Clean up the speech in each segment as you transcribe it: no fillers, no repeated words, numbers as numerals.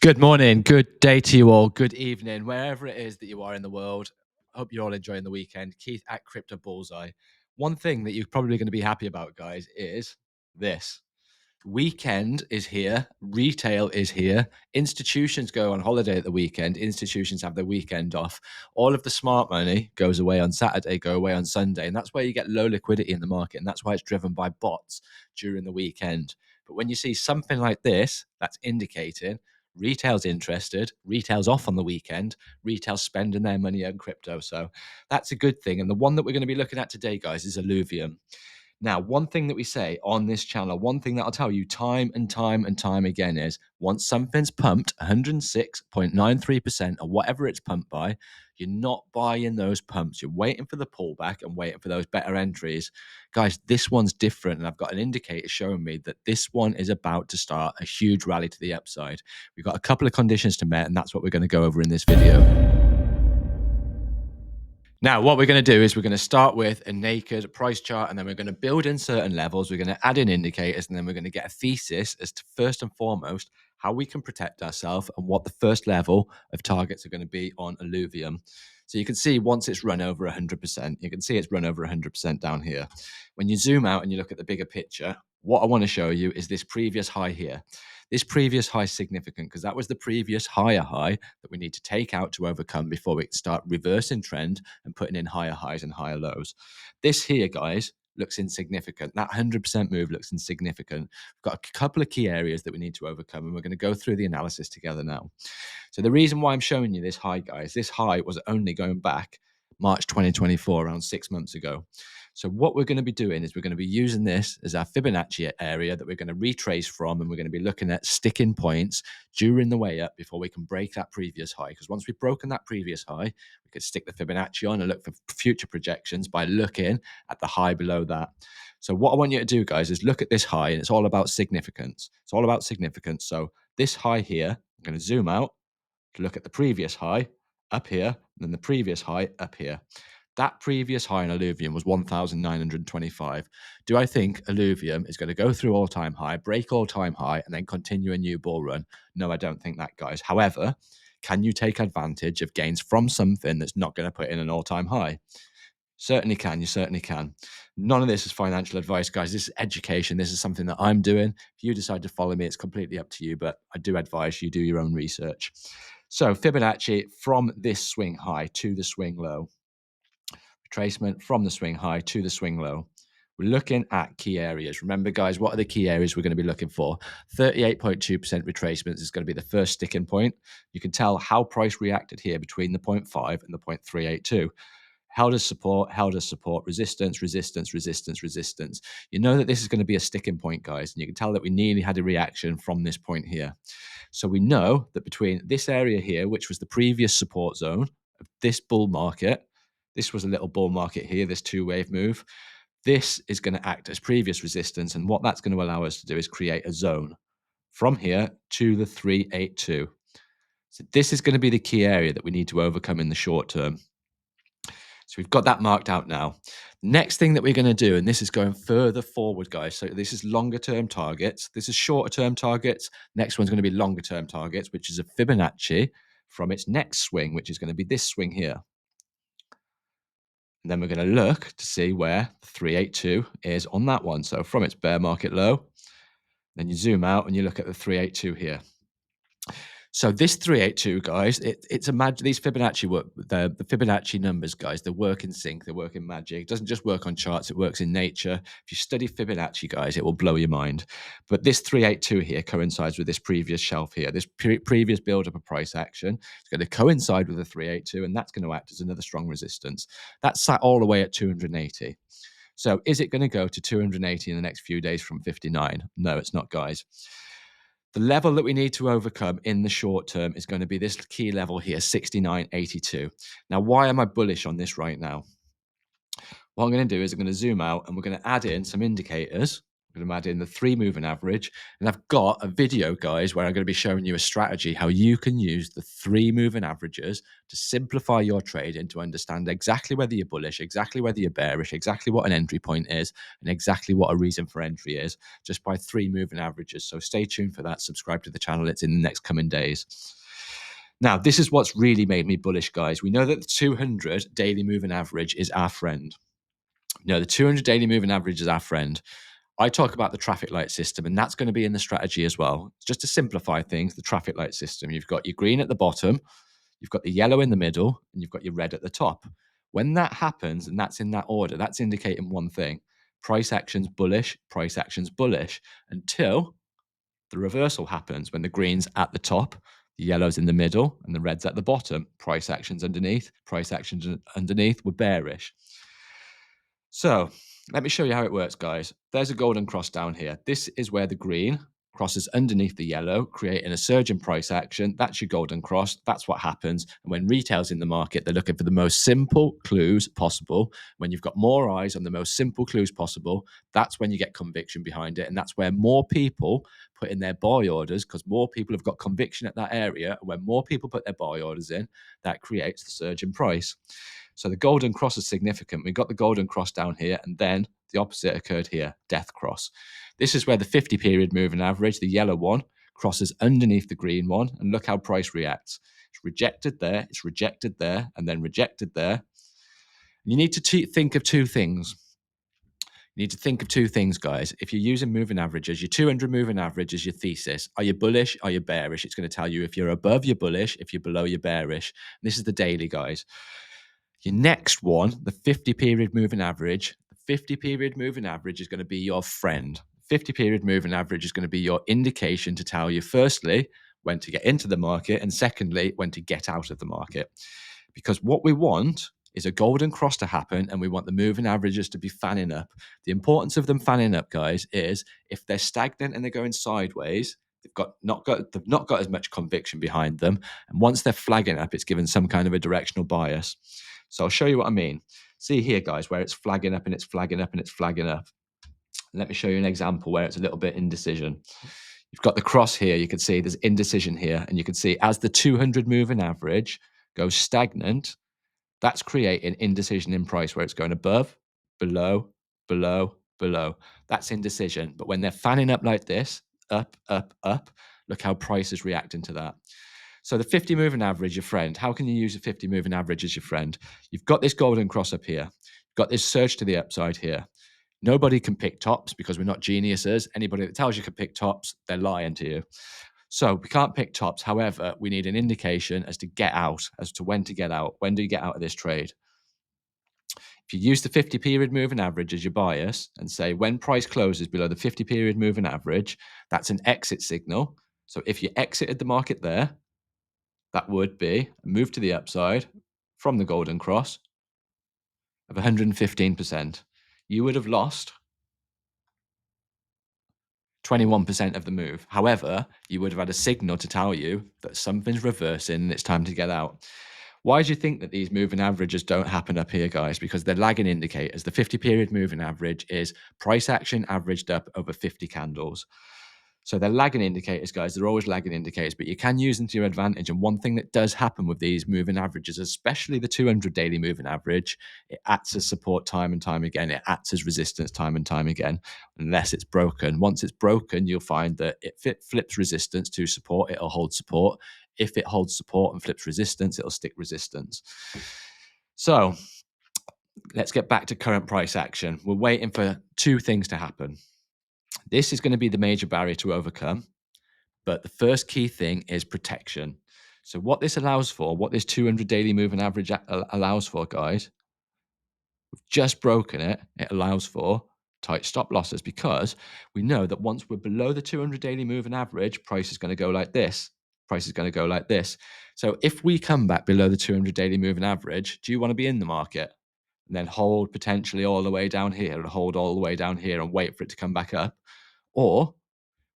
Good morning, good day to you all, good evening, wherever it is that you are in the world. Hope you're all enjoying the weekend. Keith at Crypto Bullseye. One thing that you're probably going to be happy about, guys, is this. Weekend is here, retail is here, institutions go on holiday at the weekend, institutions have their weekend off. All of the smart money goes away on Saturday, go away on Sunday, and that's where you get low liquidity in the market, and that's why it's driven by bots during the weekend. But when you see something like this, that's indicating retail's interested, retail's off on the weekend, retail's spending their money on crypto. So that's a good thing. And the one that we're going to be looking at today, guys, is Illuvium. Now, one thing that we say on this channel, one thing that I'll tell you time and time and time again is once something's pumped 106.93% or whatever it's pumped by, you're not buying those pumps. You're waiting for the pullback and waiting for those better entries. Guys, this one's different. And I've got an indicator showing me that this one is about to start a huge rally to the upside. We've got a couple of conditions to met, and that's what we're going to go over in this video. Now, what we're going to do is we're going to start with a naked price chart, and then we're going to build in certain levels. We're going to add in indicators, and then we're going to get a thesis as to first and foremost how we can protect ourselves and what the first level of targets are going to be on Illuvium. So you can see once it's run over 100%, you can see it's run over 100% down here. When you zoom out and you look at the bigger picture, what I want to show you is this previous high here. This previous high is significant because that was the previous higher high that we need to take out to overcome before we can start reversing trend and putting in higher highs and higher lows. This here, guys, looks insignificant. That 100% move looks insignificant. We've got a couple of key areas that we need to overcome, and we're going to go through the analysis together now. So the reason why I'm showing you this high, guys, this high was only going back March 2024, around 6 months ago. So what we're going to be doing is we're going to be using this as our Fibonacci area that we're going to retrace from, and we're going to be looking at sticking points during the way up before we can break that previous high. Because once we've broken that previous high, we could stick the Fibonacci on and look for future projections by looking at the high below that. So what I want you to do, guys, is look at this high, and it's all about significance. It's all about significance. So this high here, I'm going to zoom out to look at the previous high up here, and then the previous high up here. That previous high in Illuvium was 1,925. Do I think Illuvium is going to go through all-time high, break all-time high, and then continue a new bull run? No, I don't think that, guys. However, can you take advantage of gains from something that's not going to put in an all-time high? Certainly can. You certainly can. None of this is financial advice, guys. This is education. This is something that I'm doing. If you decide to follow me, it's completely up to you, but I do advise you do your own research. So Fibonacci from this swing high to the swing low. Retracement from the swing high to the swing low. We're looking at key areas. Remember, guys, what are the key areas we're going to be looking for? 38.2% retracements is going to be the first sticking point. You can tell how price reacted here between the 0.5 and the 0.382. Held as support, resistance, resistance, resistance, resistance. You know that this is going to be a sticking point, guys, and you can tell that we nearly had a reaction from this point here. So we know that between this area here, which was the previous support zone of this bull market, this was a little bull market here, this two-wave move. This is going to act as previous resistance, and what that's going to allow us to do is create a zone from here to the 382. So this is going to be the key area that we need to overcome in the short term. So we've got that marked out now. Next thing that we're going to do, and this is going further forward, guys. So this is longer term targets. This is shorter term targets. Next one's going to be longer term targets, which is a Fibonacci from its next swing, which is going to be this swing here. And then we're going to look to see where 382 is on that one. So from its bear market low, then you zoom out and you look at the 382 here. So this 382, guys, it's a magic. These Fibonacci work, the Fibonacci numbers, guys, they work in sync, they work in magic. It doesn't just work on charts, it works in nature. If you study Fibonacci, guys, it will blow your mind. But this 382 here coincides with this previous shelf here, this previous build-up of price action. It's going to coincide with the 382, and that's going to act as another strong resistance. That's sat all the way at 280. So is it going to go to 280 in the next few days from 59? No, it's not, guys. The level that we need to overcome in the short term is going to be this key level here, 69.82. Now, why am I bullish on this right now? What I'm going to do is I'm going to zoom out and we're going to add in some indicators. I'm going to add in the 3 moving average. And I've got a video, guys, where I'm going to be showing you a strategy how you can use the 3 moving averages to simplify your trade and to understand exactly whether you're bullish, exactly whether you're bearish, exactly what an entry point is, and exactly what a reason for entry is, just by 3 moving averages. So stay tuned for that. Subscribe to the channel. It's in the next coming days. Now, this is what's really made me bullish, guys. We know that the 200 daily moving average is our friend. No, the 200 daily moving average is our friend. I talk about the traffic light system, and that's going to be in the strategy as well. Just to simplify things, the traffic light system, you've got your green at the bottom, you've got the yellow in the middle, and you've got your red at the top. When that happens, and that's in that order, that's indicating one thing: price action's bullish, price action's bullish, until the reversal happens when the green's at the top, the yellow's in the middle, and the red's at the bottom. Price action's underneath, price action's underneath, we're bearish. So let me show you how it works, guys. There's a golden cross down here. This is where the green crosses underneath the yellow, creating a surge in price action. That's your golden cross. That's what happens. And when retail's in the market, they're looking for the most simple clues possible. When you've got more eyes on the most simple clues possible, that's when you get conviction behind it. And that's where more people put in their buy orders, because more people have got conviction at that area. And when more people put their buy orders in, that creates the surge in price. So the golden cross is significant. We got the golden cross down here, and then the opposite occurred here, death cross. This is where the 50 period moving average, the yellow one, crosses underneath the green one, and look how price reacts. It's rejected there, it's rejected there, and then rejected there. You need to think of two things. You need to think of two things, guys. If you're using moving averages, your 200 moving average is your thesis. Are you bullish? Are you bearish? It's going to tell you if you're above, you're bullish. If you're below, you're bearish. And this is the daily, guys. Your next one, the 50 period moving average, the 50 period moving average is going to be your friend. 50 period moving average is going to be your indication to tell you, firstly, when to get into the market, and secondly, when to get out of the market. Because what we want is a golden cross to happen, and we want the moving averages to be fanning up. The importance of them fanning up, guys, is if they're stagnant and they're going sideways, they've not got as much conviction behind them. And once they're flagging up, it's given some kind of a directional bias. So I'll show you what I mean. See here, guys, where it's flagging up and it's flagging up and it's flagging up. Let me show you an example where it's a little bit indecision. You've got the cross here. You can see there's indecision here. And you can see as the 200 moving average goes stagnant, that's creating indecision in price where it's going above, below, below, below. That's indecision. But when they're fanning up like this, up, up, up, look how price is reacting to that. So the 50 moving average, your friend, how can you use a 50 moving average as your friend? You've got this golden cross up here. You've got this surge to the upside here. Nobody can pick tops because we're not geniuses. Anybody that tells you can pick tops, they're lying to you. So we can't pick tops. However, we need an indication as to get out, as to when to get out. When do you get out of this trade? If you use the 50 period moving average as your bias and say when price closes below the 50 period moving average, that's an exit signal. So if you exited the market there, that would be a move to the upside from the golden cross of 115%. You would have lost 21% of the move. However, you would have had a signal to tell you that something's reversing and it's time to get out. Why do you think that these moving averages don't happen up here, guys? Because they're lagging indicators. The 50 period moving average is price action averaged up over 50 candles. So they're lagging indicators, guys. They're always lagging indicators, but you can use them to your advantage. And one thing that does happen with these moving averages, especially the 200 daily moving average, it acts as support time and time again. It acts as resistance time and time again, unless it's broken. Once it's broken, you'll find that it flips resistance to support. It'll hold support. If it holds support and flips resistance, it'll stick resistance. So let's get back to current price action. We're waiting for two things to happen. This is going to be the major barrier to overcome. But the first key thing is protection. So what this allows for, what this 200 daily moving average allows for, guys, we've just broken it. It allows for tight stop losses because we know that once we're below the 200 daily moving average, price is going to go like this. Price is going to go like this. So if we come back below the 200 daily moving average, do you want to be in the market and then hold potentially all the way down here and hold all the way down here and wait for it to come back up? Or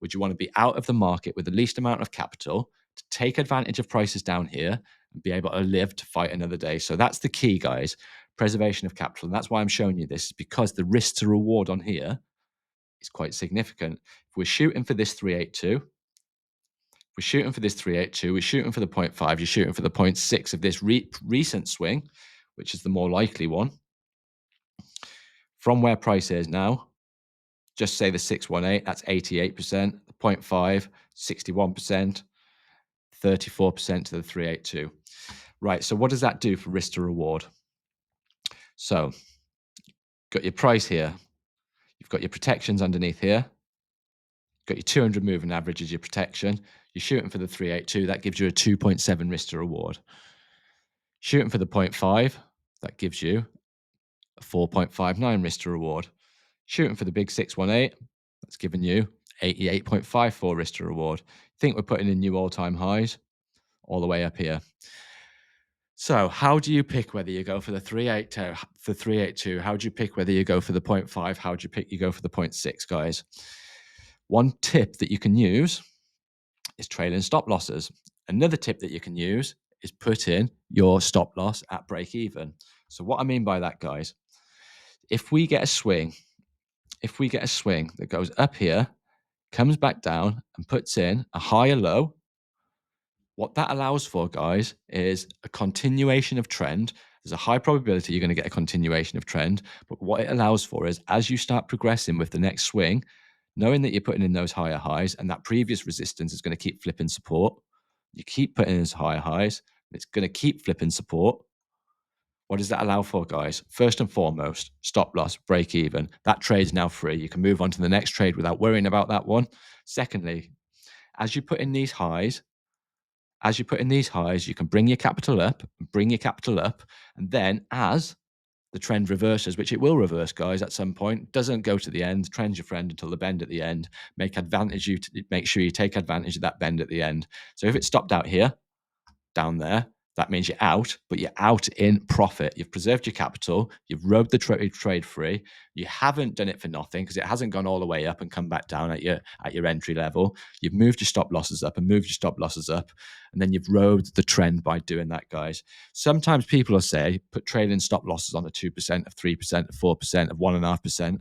would you want to be out of the market with the least amount of capital to take advantage of prices down here and be able to live to fight another day? So that's the key, guys. Preservation of capital. And that's why I'm showing you this, because the risk to reward on here is quite significant. If we're shooting for this 382, we're shooting for this 382, we're shooting for the 0.5, you're shooting for the 0.6 of this recent swing, which is the more likely one. From where price is now, just say the 618, that's 88%, the 0.5, 61%, 34% to the 382. Right, so what does that do for risk to reward? So, got your price here. You've got your protections underneath here. Got your 200 moving average as your protection. You're shooting for the 382. That gives you a 2.7 risk to reward. Shooting for the 0.5. That gives you a 4.59 risk to reward. Shooting for the big 618. That's given you 88.54 risk to reward. Think we're putting in new all-time highs all the way up here. So how do you pick whether you go for the 382? How do you pick whether you go for the 0.5? How do you pick you go for the 0.6, guys? One tip that you can use is trailing stop losses. Another tip that you can use is put in your stop loss at break even. So what I mean by that, guys, if we get a swing that goes up here, comes back down and puts in a higher low, what that allows for, guys, is a continuation of trend. There's a high probability you're going to get a continuation of trend, but what it allows for is as you start progressing with the next swing, knowing that you're putting in those higher highs and that previous resistance is going to keep flipping support, you keep putting in those higher highs, it's going to keep flipping support. What does that allow for, guys? First and foremost, stop loss, break even. That trade's now free. You can move on to the next trade without worrying about that one. Secondly, as you put in these highs, you can bring your capital up, and then as the trend reverses, which it will reverse, guys, at some point, doesn't go to the end, trend's your friend until the bend at the end, make sure you take advantage of that bend at the end. So if it stopped out here, down there, that means you're out, but you're out in profit. You've preserved your capital. You've rode the trade free. You haven't done it for nothing because it hasn't gone all the way up and come back down at your entry level. You've moved your stop losses up, and then you've rode the trend by doing that, guys. Sometimes people will say, put trading stop losses on a 2%, of 3%, of 4%, of 1.5%.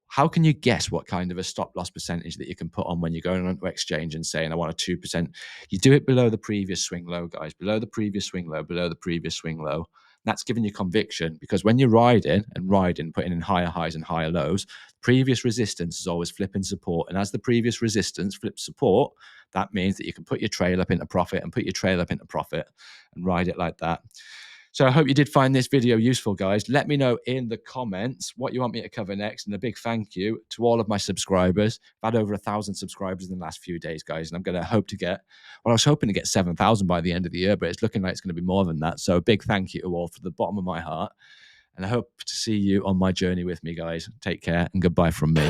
How can you guess what kind of a stop loss percentage that you can put on when you're going onto exchange and saying, I want a 2%? You do it below the previous swing low, guys, below the previous swing low. That's giving you conviction because when you're riding, putting in higher highs and higher lows, previous resistance is always flipping support. And as the previous resistance flips support, that means that you can put your trail up into profit and ride it like that. So I hope you did find this video useful, guys. Let me know in the comments what you want me to cover next. And a big thank you to all of my subscribers. I've had over 1,000 subscribers in the last few days, guys. And I was hoping to get 7,000 by the end of the year, but it's looking like it's going to be more than that. So a big thank you to all from the bottom of my heart. And I hope to see you on my journey with me, guys. Take care and goodbye from me.